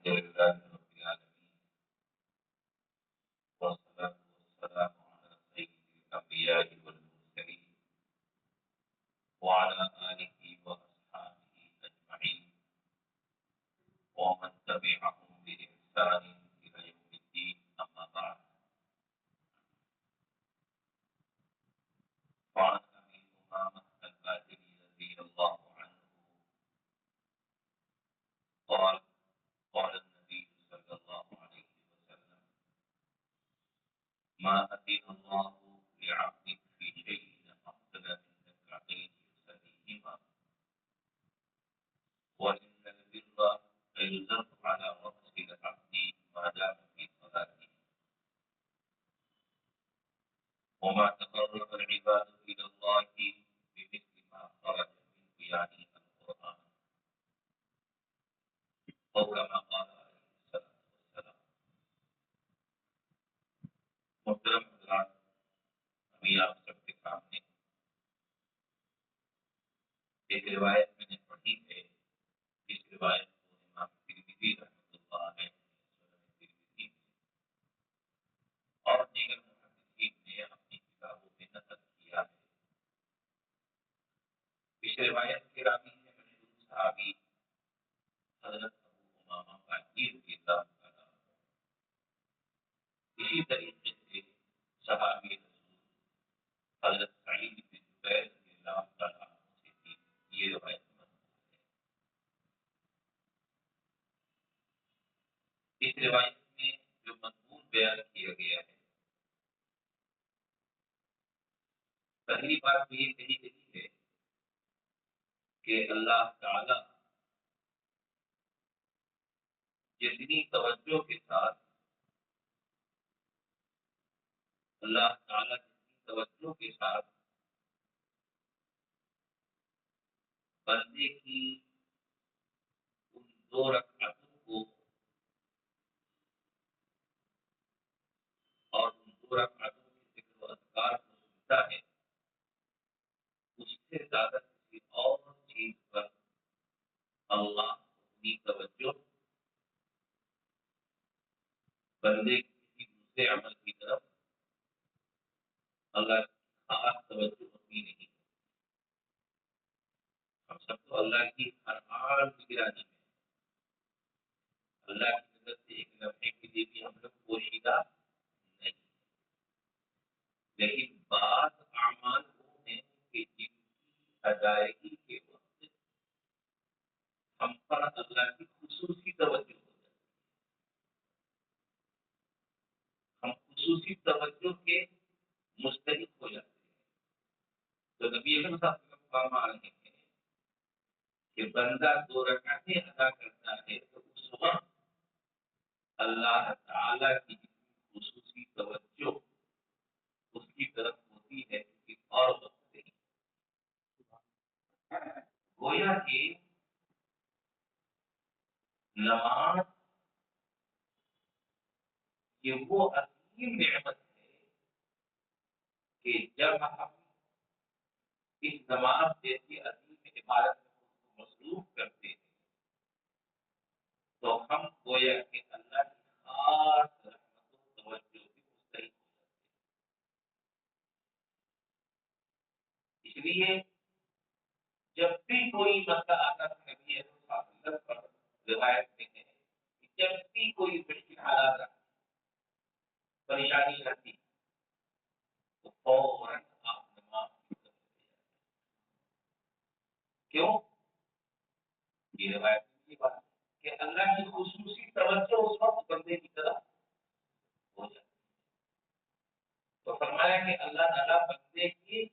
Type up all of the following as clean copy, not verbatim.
لله رب العالمين والصلاة والسلام على سيد الأنبياء والمرسلين وعلى آله وأصحابه أجمعين ومن تبعهم بإحسان إلى يوم الدين أما بعد. وعن أبي أمامة الباهلي رضي الله عنه قال قال النبي صلى الله عليه وسلم: ما أذن الله لعبد في شيء أفضل من ركعتين يصليهما وإن البر يزد على رأس العبد ما دام في صلاته وما تقرب العباد إلى الله بمثل ما خرج منه يعني القرآن أو كما قال عليه الصلاة والسلام. محترم حضرات، ابھی آپ سب کے سامنے ایک روایت میں نے پڑھی ہے. اس روایت کو امام ترمذی رحمۃ اللہ علیہ سنن ترمذی اور دیگر محدثین نے اپنی کتابوں میں نقل کیا ہے. اس روایت کے راوی ہیں مشہور صحابی حضرت ابو امامہ باہلی رضی اللہ عنہ. اسی طریقے سے صحابی رسول حضرت سعید بن جبیر رضی اللہ تعالیٰ عنہ سے بھی یہ روایت منقول ہے. اس روایت میں جو مضمون بیان کیا گیا ہے، پہلی بات تو یہ کہی گئی ہے کہ اللہ تعالی جتنی توجہ کے ساتھ اللہ تعالی جتنی توجہ کے ساتھ بندے کی ان دو رکعتوں کو اور ان دو رکعتوں کے ذکر و اذکار کو سنتا ہے، اس سے زیادہ کسی اور چیز پر اللہ اپنی توجہ بندے کی کسی دوسرے عمل کی طرف اللہ کی خاص توجہ ہوتی نہیں. ہم سب تو اللہ کی ہر حال نگرانی میں، اللہ کی نظر سے ایک لمحے کے لیے بھی ہم لوگ پوشیدہ نہیں. لیکن بعض اعمال وہ ہیں کہ جن کی ادائیگی کے وقت ہم پر اللہ کی خصوصی توجہ ہو جاتی ہے. ہم خصوصی توجہ کے مستحق ہو جاتے ہیں. تو نبی اکرم صلی اللہ علیہ وسلم فرما رہے ہیں کہ بندہ دو رکعتیں ادا کرتا ہے تو اس وقت اللہ تعالی کی خصوصی توجہ اس کی طرف ہوتی ہے کہ اور وقت نہیں. گویا کہ نماز یہ وہ عظیم نعمت ہے کہ جب ہم اس نماز جیسی عظیم عبادت میں خود کو مصروف کرتے ہیں تو ہم گویا کہ اللہ کی خاص رحمت و توجہ بھی مستحق ہو جاتے ہیں. اس لیے جب بھی کوئی مسئلہ آتا ہے نبی صلی اللہ علیہ وسلم پر روایت میں ہے کہ جب بھی کوئی مشکل حالات آتی، پریشانی آتی تو فوراً آپ نماز کی طرف چلے جاتے. کیوں؟ یہ روایت کی بات ہے کہ اللہ کی خصوصی توجہ اس وقت بندے کی طرف ہو جاتی ہے. تو فرمایا کہ اللہ تعالیٰ بندے کی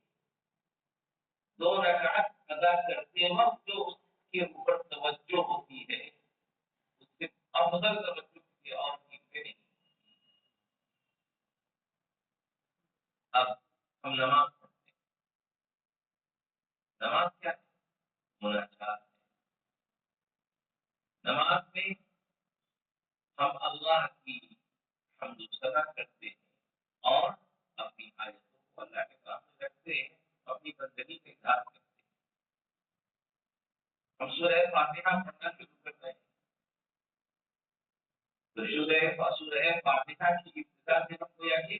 دو رکعت ادا کرتے وقت جو اس کے اوپر توجہ ہوتی ہے اس سے افضل توجہ کسی اور چیز پہ نہیں. اب ہم نماز پڑھتے ہیں. نماز کیا ہے؟ مناجات ہے. نماز میں ہم اللہ کی حمد و ثنا کرتے ہیں اور اپنی حاجتوں کو اللہ کے سامنے رکھتے ہیں، اپنی بندگی کا اظہار کرتے ہیں. ہم سورہ فاتحہ پڑھنا شروع کرتے ہیں. تو شروع فصول ہے فاتحہ کی ابتدا سے ہم گویا کہ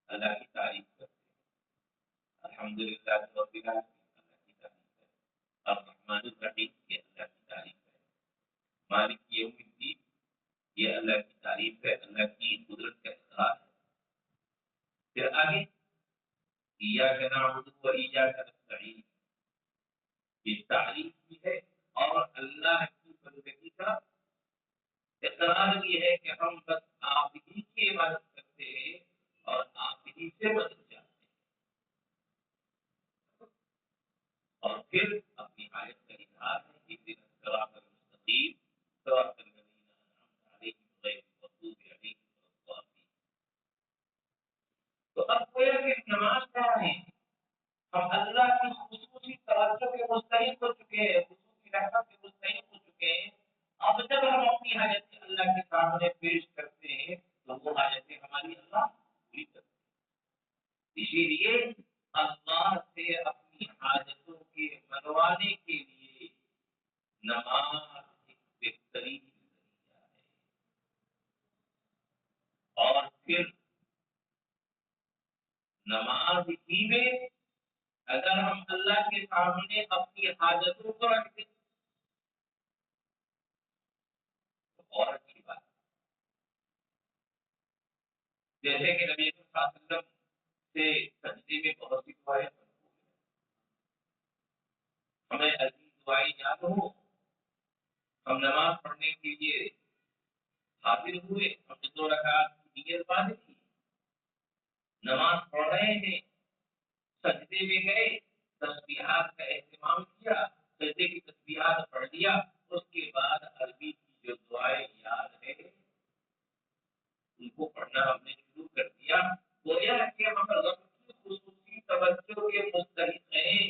اللہ کی تعریف کرتے ہیں، الحمدللہ رب العالمین اللہ کی تعریف ہے، الرحمن الرحیم یہ اللہ کی تعریف ہے، مالک یوم الدین یہ اللہ کی تعریف ہے، اللہ کی قدرت کا اظہار ہے۔ پھر آگے ایاک نعبد و ایاک نستعین یہ تعریف بھی ہے اور اللہ کی بندگی کا اقرار بھی ہے کہ ہم بس آپ ہی کی عبادت کرتے ہیں اور آپ ہی سے مدد چاہتے ہیں، اور پھر اپنی آیت کا اظہار ہے کہ اهدنا الصراط المستقیم صراط الذین انعمت علیہم غیر المغضوب علیہم ولا الضالین۔ تو اب گویا کہ نماز پڑھ رہے ہیں، ہم اللہ کی خصوصی توجہ کے مستحق ہو چکے ہیں، خصوصی رحمت کے مستحق ہو چکے ہیں۔ اب جب ہم اپنی حاجتیں اللہ کے سامنے پیش کرتے ہیں تو وہ حاجتیں ہماری اللہ پوری کرتے ہیں۔ اسی لیے اللہ سے اپنی حاجتوں کے منوانے کے لیے نماز ایک بہترین ذریعہ ہے، اور پھر نماز ہی میں اگر ہم اللہ کے سامنے اپنی حاجتوں کو رکھ دیں تو اور اچھی بات، جیسے کہ نبی صلی اللہ علیہ وسلم سے سجدے میں بہت سی دعائیں منقول ہیں، ہمیں عزیز دعائیں یاد ہو، ہم نماز پڑھنے کے لیے حاضر ہوئے، ہم نے 2 رکعت کی نیت باندھی تھی، نماز پڑھ رہے ہیں، سجدے میں گئے، تسبیحات کا اہتمام کیا، سجدے کی تسبیحات پڑھ لیا، اس کے بعد عربی کی جو دعائیں یاد ہے ان کو پڑھنا ہم نے شروع کر دیا، گویا کہ ہم رب کی خصوصی توجہ کے مستحق ہیں،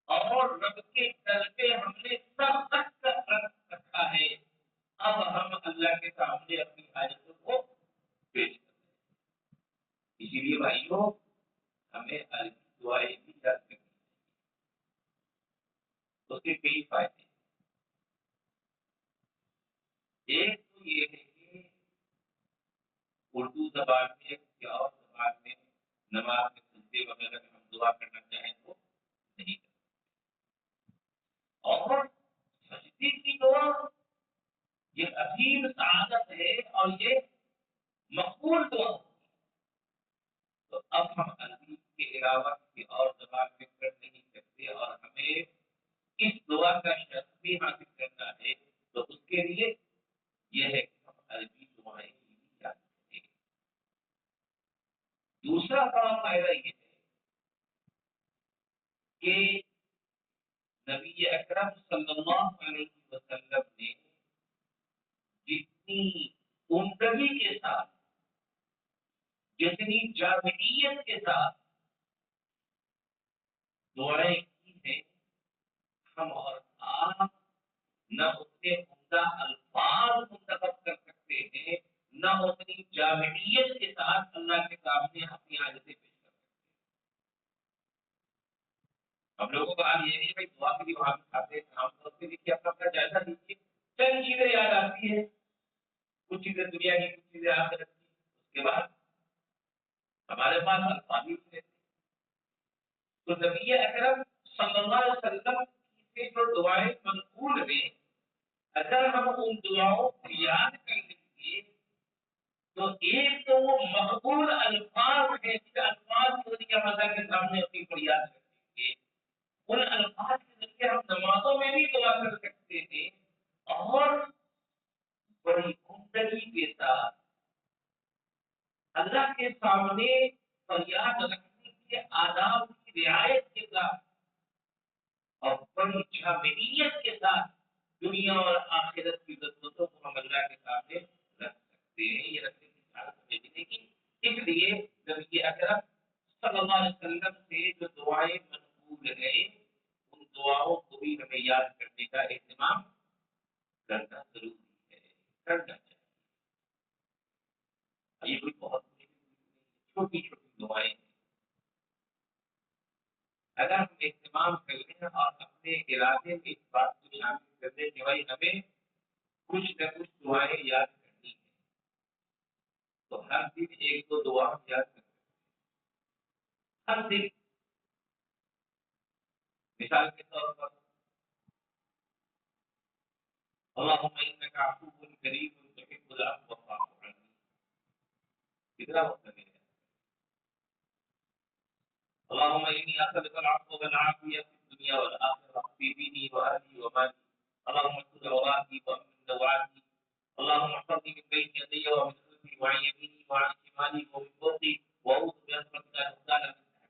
اور رب کے در پہ ہم نے سب تک رکھ رکھا ہے، اب ہم اللہ کے سامنے اپنی حاجتوں کو پیش کرتے ہیں۔ اسی لیے بھائیوں ہمیں عربی دعائیں بھی یاد کرنی چاہیے، اس کے کئی فائدے ہیں۔ ایک تو یہ ہے کہ اردو زبان میں یا اور زبان میں نماز میں سجدے وغیرہ میں ہم دعا کرنا چاہیں تو نہیں کر سکتے، اور سجدے کی دعا یہ عظیم سعادت ہے اور یہ مقبول دعا ہوتی ہے۔ تو اب ہم عربی کے علاوہ کسی اور زبان میں کر نہیں سکتے، اور ہمیں اس دعا کا شرف بھی حاصل کرنا ہے، تو اس کے لیے یہ ہے کہ ہم عربی دعائیں بھی یاد رکھیں۔ دوسرا بڑا فائدہ یہ ہے کہ نبی اکرم صلی اللہ علیہ وسلم نے جتنی عمدگی کے ساتھ، جتنی جامعیت کے ساتھ دعائیں کی ہیں، ہم اور آپ نہ اتنے عمدہ الفاظ منتخب کر سکتے ہیں، نہ اتنی جامعیت کے ساتھ اللہ کے سامنے اپنی حاجتیں پیش کر سکتے ہیں۔ ہم لوگوں کا حال یہ نہیں ہے دعا کے لیے وہاں کھاتے ہیں، عام طور پہ دیکھیے اپنا جائزہ لیجیے، چند چیزیں یاد آتی ہے، کچھ چیزیں دنیا کی، کچھ چیزیں آخرت کی، اس کے بعد ہمارے پاس الفاظ ہی نہیں رہتے۔ تو نبی اکرم صلی اللہ علیہ وسلم سے جو دعائیں منقول ہیں، اگر ہم ان دعاؤں کو یاد کر لیں گے تو ایک تو وہ مقبول الفاظ ہیں، جن الفاظ کے ذریعے ہم اللہ کے سامنے اپنی فریاد کر دیں گے، ان الفاظ کے ذریعے ہم نمازوں میں بھی دعا کر سکتے ہیں، اور بڑی عمدگی کے ساتھ اللہ کے سامنے فریاد رکھنے کے آداب کی رعایت کے ساتھ اور بڑی جامعیت کے ساتھ دنیا اور آخرت کی ضرورتوں کو ہم اللہ کے سامنے رکھ سکتے ہیں۔ یہ رکھنے کی حالت ہمیں ملے گی، اس لیے نبی اکرم صلی اللہ علیہ وسلم سے جو دعائیں منقول ہیں ان دعاؤں کو بھی ہمیں یاد کرنے کا اہتمام کرنا ضروری ہے، کرنا چاہیے۔ یہ کوئی بہت چھوٹی چھوٹی دعائیں ہیں، اگر ہم اہتمام کر لیں اور اپنے ارادے میں اس بات کو شامل کر دیں کہ بھائی ہمیں کچھ نہ کچھ دعائیں یاد کرنی تو ہر دن ایک دو دعا ہم یاد کریں، ہر دن. مثال کے طور پر اللهم انك عفو کریم تحب العفو فاعف عني، کتنا وقت لگے گا؟ اللهم اني اسالك العفو والعافيه في الدنيا والاخره في ديني واهلي ومالي، اللهم استر عوراتي وامن روعاتي، اللهم احفظني من بين يدي ومن خلفي وعن يميني وعن شمالي ومن فوقي واعوذ بعظمتك ان اغتال من تحتي.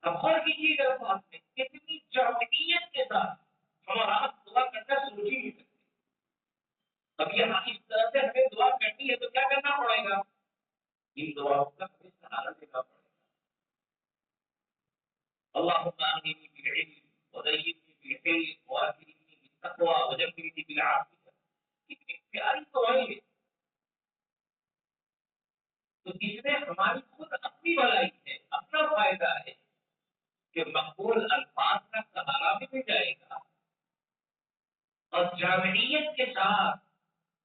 اب غور کیجیے گا الفاظ میں کتنی جامعیت کے ساتھ ہمارا دعا کرنا ضروری نہیں سکتے. اب یہاں اس طرح سے ہمیں دعا کرنی ہے تو کیا کرنا پڑے گا؟ ان دعاؤں کا ہمیں سہارا لینا پڑے گا. اللهم اغنني بالعلم وزينني بالحلم واكرمني بالتقوى وجبرني بالعافيه. کتنی پیاری دعائیں ہیں. تو اس میں ہماری خود اپنی بھلائی ہے، اپنا فائدہ ہے کہ مقبول الفاظ کا سہارا بھی مل جائے گا اور جامعیت کے ساتھ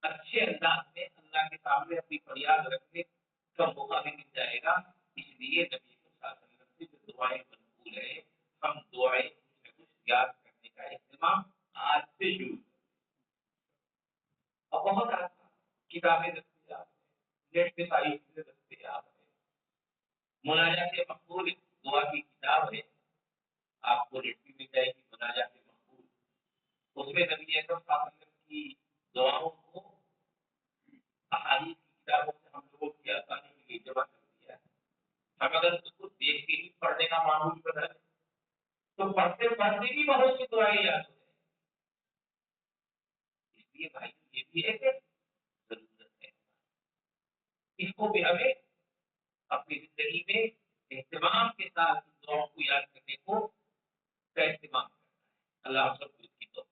اچھے انداز میں اللہ کے سامنے اپنی فریاد رکھنے کا موقع بھی مل جائے گا. اس لیے نبی صلی اللہ علیہ وسلم سے جو دعائیں منقول ہیں، ہم دعائیں کچھ نہ کچھ یاد کرنے کا اہتمام آج سے شروع کریں. اور بہت آسان کتابیں دستیاب ہیں، نیٹ پہ ساری چیزیں دستیاب ہیں. مناجات مقبول دعا کی کتاب ہے، آپ کو نیٹ پہ مل جائے گی مناجات مقبول. اس میں نبی اکرم صلی اللہ علیہ وسلم کی دعاؤں کو احادیث کی کتابوں سے ہم لوگوں کی آسانی کے لیے جمع کر دیا ہے. ہم اگر اس کو دیکھ کے ہی پڑھنے کا معمول بنا لیں تو پڑھتے پڑھتے بھی بہت سی دعائیں یاد ہو جائیں. اس لیے بھائی یہ بھی ہے کہ ضرورت ہے اس کو بھی ہمیں اپنی زندگی میں اہتمام کے ساتھ ان دعاؤں کو یاد کرنے کو کا اہتمام کرنا ہے. اللہ ہم سب کو اس کی توفیق.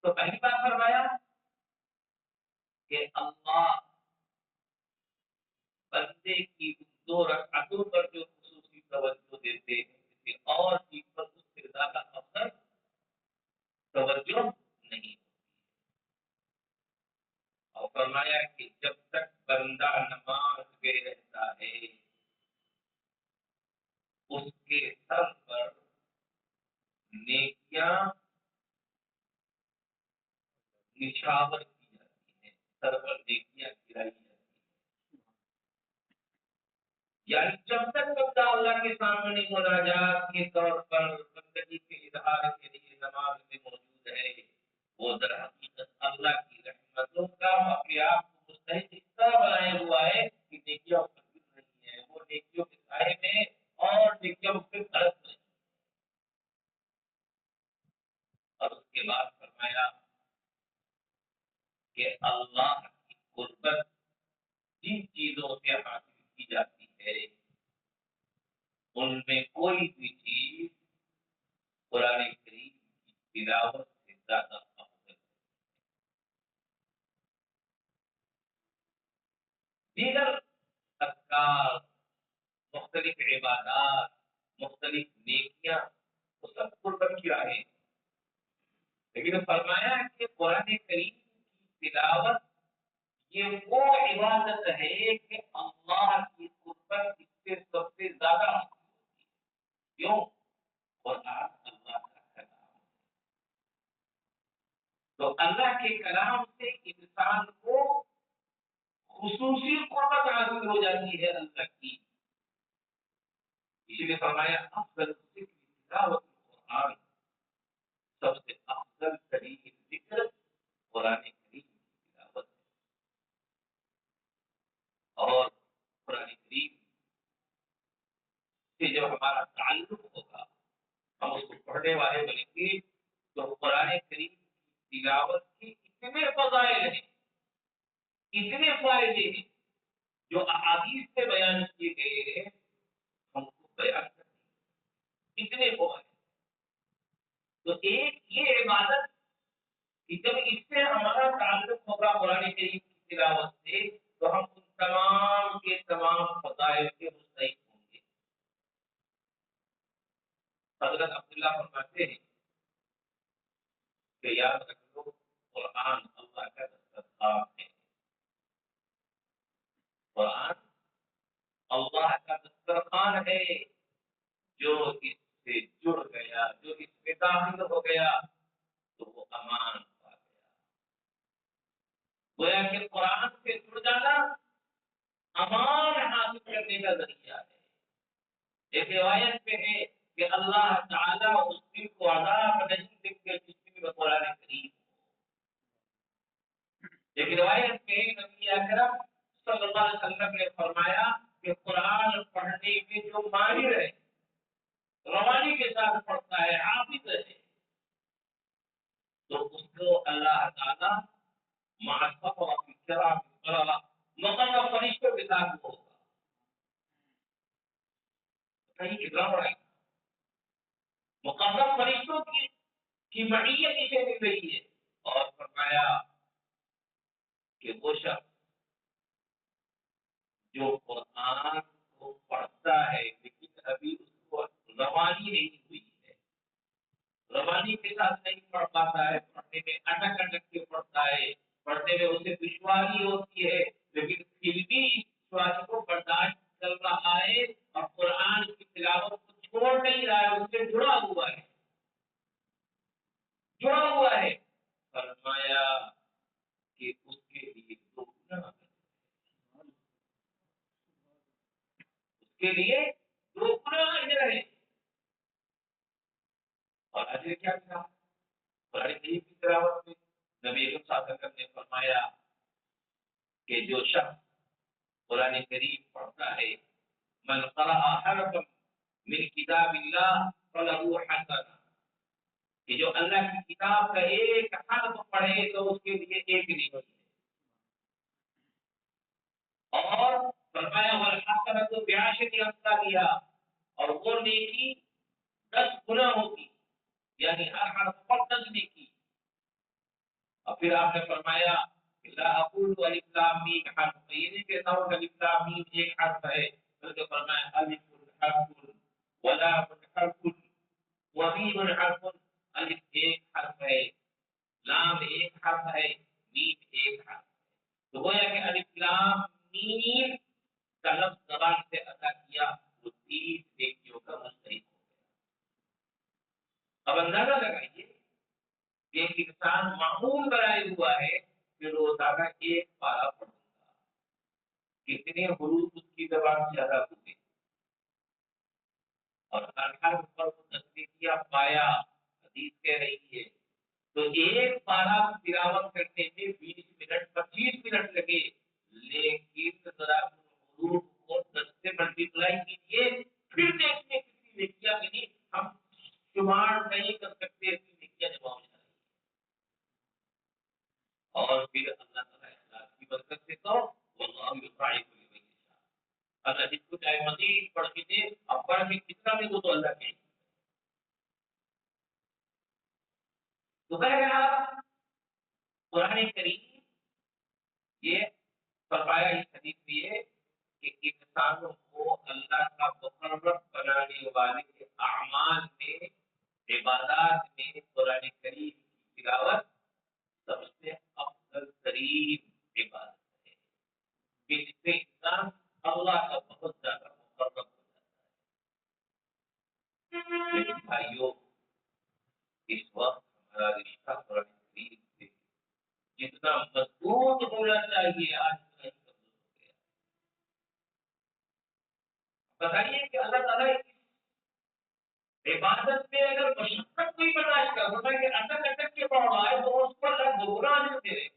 تو پہلی بات فرمایا کہ اللہ بندے کی دو رکعتوں پر جو خصوصی توجہ دیتے ہیں کسی اور چیز پر اس سے زیادہ افضل توجہ نہیں ہوتی. اور فرمایا کہ جب تک بندہ نماز میں رہتا ہے اس کے سر پر نیکیاں نشاور کی جاتی ہیں، سر پر نیکیاں گرائی جاتی ہیں. یعنی جب تک بندہ اللہ کے سامنے مناجات کے طور پر بندگی کے اظہار کے لیے نماز میں موجود ہے، وہ در حقیقت اللہ کی رحمتوں کا اپنے آپ کو مستحق اس طرح بنائے ہوا ہے کہ نیکیاں اس پر گر رہی ہیں، وہ نیکیوں کے سائے میں اور نیکیاں اس پہ برس رہی ہیں. اور اس کے بعد فرمایا کہ اللہ کی قربت جن چیزوں سے حاصل کی جاتی ہے ان میں کوئی بھی چیز قرآن کریم کی تلاوت سے زیادہ افضل ہے. دیگر اذکار، مختلف عبادات، مختلف نیکیاں وہ سب قربت کی راہیں، لیکن فرمایا کہ قرآن کریم کی تلاوت یہ وہ عبادت ہے کہ اللہ کی قربت اس سے سب سے زیادہ حاصل ہوتی ہے. کیوں؟ قرآن اللہ کا کلام ہے. تو اللہ کے کلام سے انسان کو خصوصی قربت حاصل ہو جاتی ہے اللہ کی. اسی لیے فرمایا افضل ذکر تلاوت القرآن، سب سے افضل ترین ذکر قرآن کریم کی تلاوت ہے. اور قرآن کریم سے جب ہمارا تعلق ہوگا، ہم اس کو پڑھنے والے بنیں گے تو قرآن کریم کی تلاوت کے اتنے فضائل ہیں، اتنے فائدے ہیں جو احادیث سے بیان کیے گئے ہیں، ہم کو بیان کریں اتنے فوائد. تو ایک یہ عبادت کہ جب اس سے ہمارا تعلق ہوگا قرآن کریم کی تلاوت سے تو ہم ان تمام کے تمام فضائل کے مستحق ہوں گے. حضرت عبداللہ فرماتے ہیں کہ یاد رکھ لو قرآن اللہ کا دسترخوان ہے. قرآن اللہ کا دسترخوان ہے، جو اس سے جڑ گیا، جو اس میں داخل ہو گیا تو وہ امان پا گیا۔ گویا کہ قرآن سے جڑ جانا امان حاصل کرنے کا ذریعہ ہے۔ ایک روایت میں ہے کہ اللہ تعالیٰ اس دن کو عذاب نہیں دیں گے جس دن میں قرآن کریم ہو۔ ایک روایت میں نبی اکرم صلی اللہ علیہ وسلم نے فرمایا کہ قرآن پڑھنے میں جو ماہر ہے، روانی کے ساتھ پڑھتا ہے، حافظ ہے، تو اس کو اللہ تعالیٰ معصوم اور کرام مقرر فرشتوں کے ساتھ ہوگا۔ کہیں کتنا بڑا ہے؟ مقرر فرشتوں کی معیت اسے مل رہی ہے، اور فرمایا کہ وہ شخص جو قرآن کو پڑھتا ہے لیکن ابھی اس کو روانی نہیں ہوئی ہے، روانی کے ساتھ نہیں پڑھ پاتا ہے، پڑھنے میں اٹک اٹک کے پڑھتا ہے، پڑھنے میں اسے دشواری ہوتی ہے، لیکن پھر بھی دشواری کو برداشت کر رہا ہے اور قرآن کی تلاوت کو چھوڑ نہیں رہا ہے، اس سے جڑا ہوا ہے، جڑا ہوا ہے۔ فرمایا کہ اس کے لیے دو گناہ، اس کے لیے دو گناہ اجر ہے۔ اور اجر کیا تھا؟ قرآن کریم کی تلاوت میں نبی اکرم صلی اللہ علیہ وسلم نے فرمایا کہ جو شخص قرآن کریم پڑھتا ہے، من قرأ حرفا من کتاب اللہ فلہ حسنہ، کہ جو اللہ کی کتاب کا ایک حرف پڑھے تو اس کے لیے ایک نیکی ہے، اور فرمایا والحسنۃ بعشر امثالها، اور وہ نیکی 10 گنا ہوگی، یعنی ہر حرف پر 10 نیکی۔ اور پھر آپ نے فرمایا کہ لا اقول الف لام میم حرف، یہ نہیں کہتا ہوں کہ الف لام میم ایک حرف ہے، بلکہ فرمایا الف حرف ولام حرف ومیم حرف، الف ایک حرف ہے، لام ایک حرف ہے، میم ایک حرف ہے۔ تو گویا کہ الف لام میم کا لفظ زبان سے ادا کیا وہ 30 نیکیوں کا مستحق ہو گیا۔ اب اندازہ لگائیے کہ ایک انسان معمول بنائے ہوا ہے کہ روزانہ ایک پارہ پڑھوں گا، کتنے حروف اس کی زبان سے ادا ہوئے، اور ہر حرف پر وہ تسبیح پایا، حدیث کہہ رہی ہے تو ایک پارہ تلاوت کرنے میں 20 منٹ 25 منٹ لگے، لیکن ذرا ان حروف کو 10 سے ملٹیپلائی کیجیے، پھر دیکھیں کتنی نیکیاں ملی، ہم شمار نہیں کر سکتے اتنی نیکیاں جمع ہو جائیں۔ اور پھر اللہ تعالیٰ اخلاص کی برکت سے تو واللہ یضاعف لمن یشاء، اللہ جس کو چاہے مزید پڑھ کے دے، اب پڑھ کے کتنا بھی وہ تو اللہ کے۔ تو بہرحال قرآن کریم یہ فرمایا اس حدیث میں ہے کہ انسانوں کو اللہ کا مقرب بنانے والے اعمال میں، عبادات میں قرآن کریم کی تلاوت سب سے افضل ترین عبادت ہے، کہ جس سے انسان اللہ کا بہت زیادہ مقرب ہو جاتا ہے۔ لیکن بھائیوں، اس وقت ہمارا رشتہ قرآن کریم سے جتنا مضبوط ہونا چاہیے آج اتنا ہی کمزور ہو گیا۔ بتائیے کہ اللہ تعالیٰ عبادت میں اگر مشقت کوئی برداشت کر رہا ہے کہ اٹک اٹک کے پڑھ رہا ہے تو اس پر دوگنا اجر دے رہے،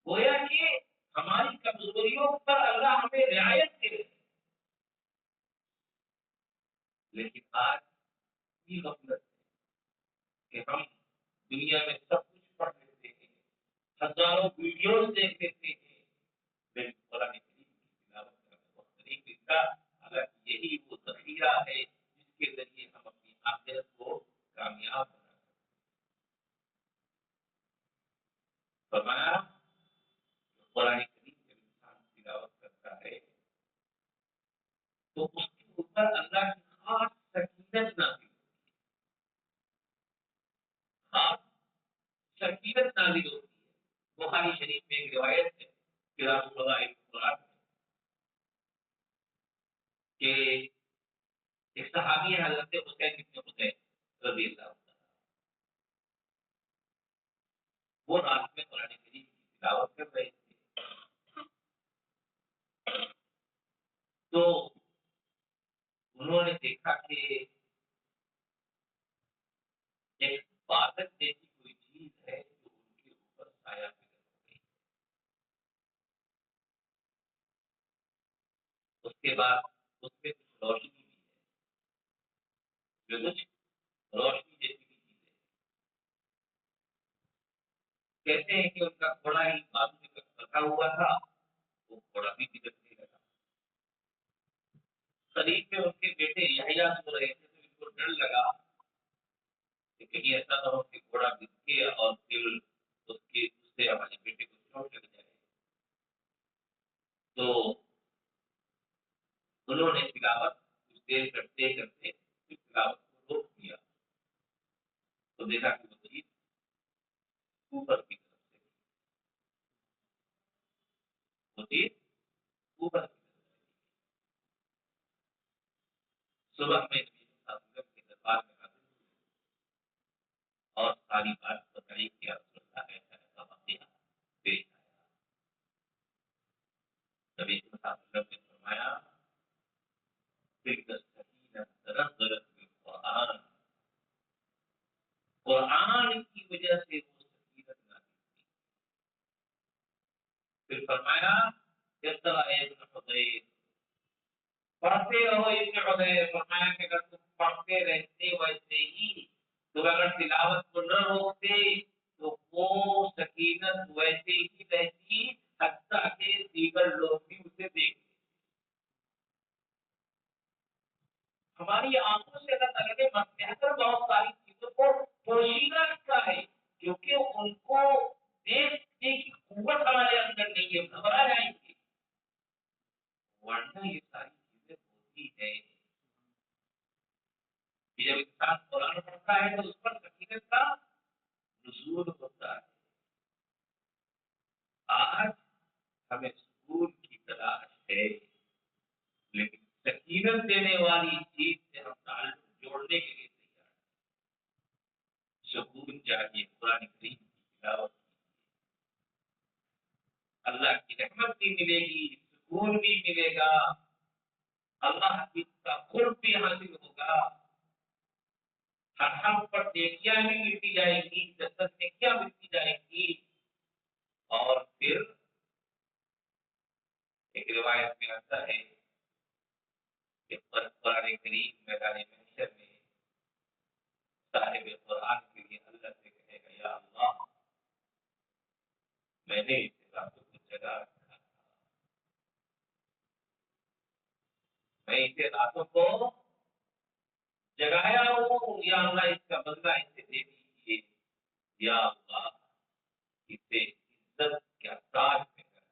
گویا کہ ہماری کمزوریوں پر اللہ ہمیں رعایت دے رہے۔ لیکن آج یہ غفلت ہے کہ ہم دنیا میں سب کچھ پڑھ لیتے ہیں، ہزاروں ویڈیوز دیکھ لیتے ہیں، لیکن قرآن کریم کی تلاوت کرنے وقت نہیں ملتا، حالانکہ یہی وہ ذخیرہ ہے جس کے ذریعے ہم اپنی آخرت کو کامیاب بنا سکتے ہیں۔ فرمایا قرآن کریم جب انسان تلاوت کرتا ہے تو اس کے اوپر اللہ کی خاص سکینت نازل ہوتی ہے، خاص سکینت نازل ہوتی ہے۔ بخاری شریف میں ایک روایت ہے کہ رسول اللہ ایک صحابی ہے حضرت حسین بن حسین رضی اللہ عنہ، وہ رات میں قرآن کریم کی تلاوت کر رہے تھے، تو انہوں نے دیکھا کہ ایک بادل جیسی کوئی چیز ہے جو ان کے اوپر سایہ پکڑ گئی۔ اس کے بعد اس میں کچھ روشنی بھی ہے، جو کچھ روشنی جیسی بھی چیز ہے۔ کہتے ہیں کہ ان کا گھوڑا ہی بازو میں رکھا ہوا تھا، وہ گھوڑا بھی بگڑنے لگا۔ قریب میں ان کے بیٹے یحییٰ سو رہے تھے تو ان کو ڈر لگا کہ کہیں ایسا نہ ہو کہ گھوڑا بگڑے اور پھر اس سے ہمارے بیٹے کو چوٹ لگ جائے۔ تو انہوں نے تلاوت کچھ دیر کرتے کرتے تلاوت کو روک دیا، تو دیکھا کہ وہ چیز اوپر کی طرف سے وہ چیز اوپر کی طرف سے۔ صبح میں نبی صلی اللہ علیہ وسلم کے دربار میں حاضر ہوئے اور ساری بات بتائی کہ رسول اللہ ایسا ایسا واقعہ پیش آیا۔ نبی صلی اللہ علیہ وسلم نے فرمایا تلک السکینہ تنزلت بالقرآن، قرآن کی وجہ سے وہ سکینت نازل ہوئی۔ پھر فرمایا اقرأ ابن حذیر، پڑھتے رہو ابن حذیر۔ فرمایا کہ اگر تم پڑھتے رہتے ویسے ہی تو اگر تلاوت کو نہ روکتے تو وہ سکینت ویسے ہی رہتی حتیٰ کہ دیگر لوگ بھی اسے دیکھتے۔ ہماری آنکھوں سے اللہ تعالیٰ نے بہتر بہت ساری چیزوں کو پوشیدہ رکھا ہے، کیونکہ ان کو دیکھنے کی قوت ہمارے اندر نہیں ہے، گھبرا جائیں گے، ورنہ یہ ساری چیزیں ہوتی ہے کہ جب انسان قرآن پڑھتا ہے تو اس پر سکینت کا نزول ہوتا ہے۔ آج ہمیں سکون کی تلاش ہے، لیکن سکینت دینے والی چیز سے ہم تعلق جوڑنے کے لیے تیار ہیں۔ سکون چاہیے، قرآن کریم کی تلاوت اللہ کی رحمت بھی ملے گی، سکون بھی ملے گا، اللہ کی کا قرب بھی حاصل ہوگا، ہر ہم پر نیکیاں بھی ملتی جائے گی، جنت نیکیاں ملتی جائے گی۔ اور پھر ایک روایت میں آتا ہے کہ قرآن کریم میدان محشر میں صاحب قرآن کے لیے اللہ سے کہے گا یا اللہ میں نے اس راتوں کو جگا رکھا تھا، میں اسے راتوں کو جگایا ہوں، یا اللہ اس کا بدلہ اسے دے دیجیے، یا اللہ اسے عزت کا تاج میں کر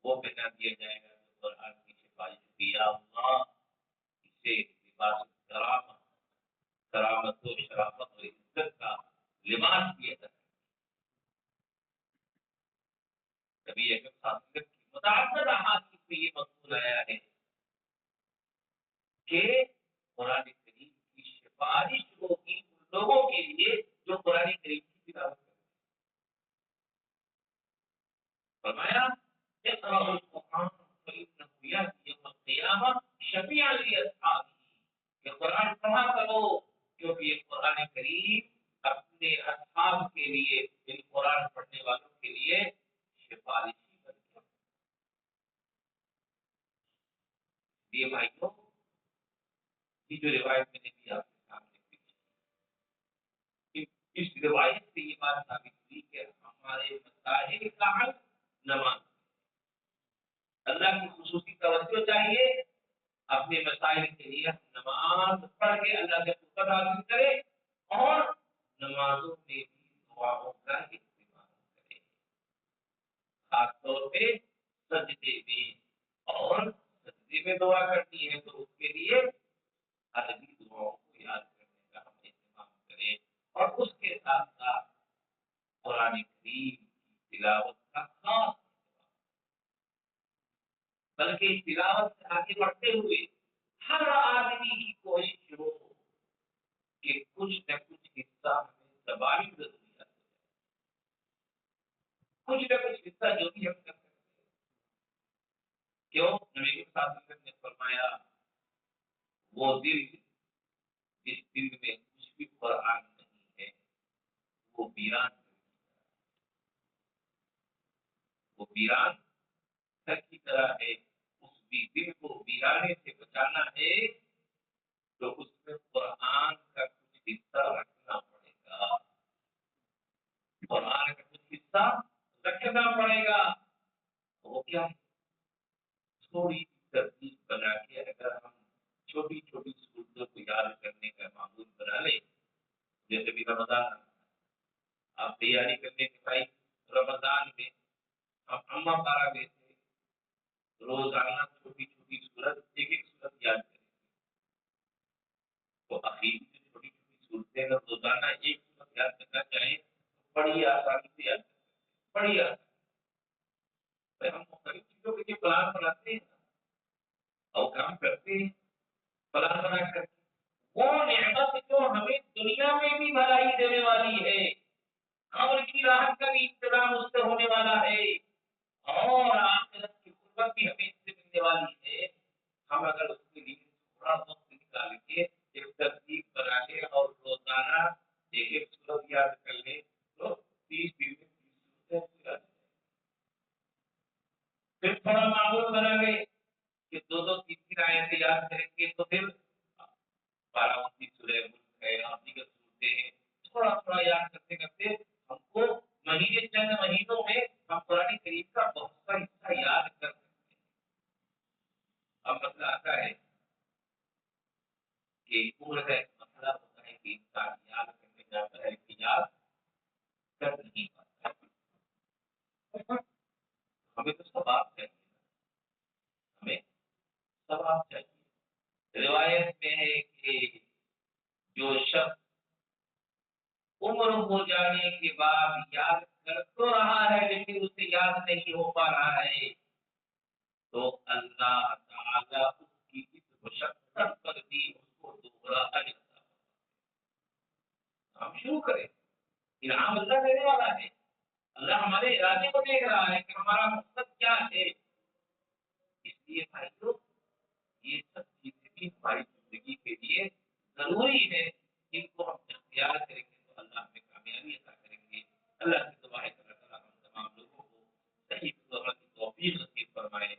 وہ پہنا دیا جائے گا جو قرآن کی سفارش کی، یا اللہ اسے لباس کرامت کرامت و شرافت و عزت کا لباس دیا جائے گا۔ نبی اکرم صلی اللہ علیہ وسلم کی متعدد احادیث میں یہ مضمون آیا ہے کہ قرآن کریم کی سفارش ہوگی ان لوگوں کے لیے جو قرآن کریم کی تلاوت کرتے ہیں۔ فرمایا اقرأوا القرآن فإنه يأتي يوم القيامة شفيعا لأصحابه، کہ قرآن پڑھا کرو کیونکہ یہ قرآن کریم اپنے اصحاب کے لیے، ان قرآن پڑھنے والوں کے لیے سفارشی بن گیا۔ یہ بھائیوں کی جو روایت میں نے بھی آپ کے سامنے پیش کی، اس روایت سے یہ بات ثابت ہوئی کہ ہمارے مسائل کا حل نماز، اللہ کی خصوصی توجہ چاہیے، اپنے مسائل کے لیے ہم نماز پڑھ کے اللہ سے قربت حاصل کرے اور نمازوں میں بھی دعاؤں کا استعمال کرے، خاص طور پہ سجدے میں، اور سجدے میں دعا کرنی ہے تو اس کے لیے عربی دعاؤں کو یاد کرنے کا ہم اہتمام کریں، اور اس کے ساتھ ساتھ قرآن کریم کی تلاوت کا خاص، بلکہ تلاوت سے آگے بڑھتے ہوئے وہ دل جس دل میں کچھ بھی قرآن نہیں ہے وہ ویران گھر کی طرح ہے. اس دل کو ویرانے سے بچانا ہے تو اس میں قرآن کا کچھ حصہ رکھنا پڑے گا. قرآن کا کچھ حصہ رکھنا پڑے گا. وہ کیا ہے؟ تھوڑی ترتیب بنا کے اگر ہم چھوٹی چھوٹی صورتوں کو یاد کرنے کا معمول بنا لیں، جیسے بھی رمضان آپ تیاری کرنے کے بھائی رمضان میں ہم اما پارا میں سے روزانہ چھوٹی چھوٹی صورت ایک ایک صورت یاد کریں. تو اخیر میں چھوٹی چھوٹی صورتیں اگر روزانہ ایک صورت یاد کرنا چاہیں تو بڑی آسانی سے یاد کر سکتے ہیں. بڑی آسانی ہم مختلف چیزوں کے لیے پلان بناتے ہیں اور کام کرتے ہیں پلان بنا کر. وہ نعمت جو ہمیں دنیا میں بھی بھلائی دینے والی ہے، قبر کی راحت کا بھی انتظام اس سے ہونے والا ہے اور آخرت کی قربت بھی ہمیں اس سے ملنے والی ہے. ہم اگر اس کے لیے تھوڑا وقت نکال کے ایک ترتیب بنا لیں اور روزانہ ایک ایک صورت یاد کر لیں تو 30 دن میں 30 صورتیں یاد. پھر تھوڑا معمول بنا لیں کہ دو دو تین تین آیتیں یاد کریں گے تو پھر 12 سورہ ملک ہے اور دیگر صورتیں ہیں. تھوڑا تھوڑا یاد کرتے کرتے ہم کو مہینے چند مہینوں میں ہم قرآن کریم کا بہت سا حصہ یاد کر سکتے ہیں. اب مسئلہ آتا ہے کہ عمر کا ایک مسئلہ ہوتا ہے کہ انسان یاد کرنے جاتا ہے کہ یاد کر نہیں پاتا. ہمیں تو ثواب چاہیے، ہمیں ثواب چاہیے. روایت میں ہے کہ جو شخص عمر ہو جانے کے بعد یاد کر تو رہا ہے لیکن اسے یاد نہیں ہو پا رہا ہے تو اللہ تعالی اس کی اس مشقت پر بھی اس کو دوبارہ اجر عطا. ہم شروع کریں، انعام اللہ دینے والا ہے. اللہ ہمارے ارادے کو دیکھ رہا ہے کہ ہمارا مقصد کیا ہے. اس لیے بھائیو یہ سب چیزیں بھی ہماری زندگی کے لیے ضروری ہے. ان کو ہم اختیار کریں گے تو اللہ ہمیں کامیابی عطا کریں گے. اللہ سے دعا ہے کہ اللہ تعالیٰ ہم تمام لوگوں کو صحیح کی توفیق نصیب فرمائے.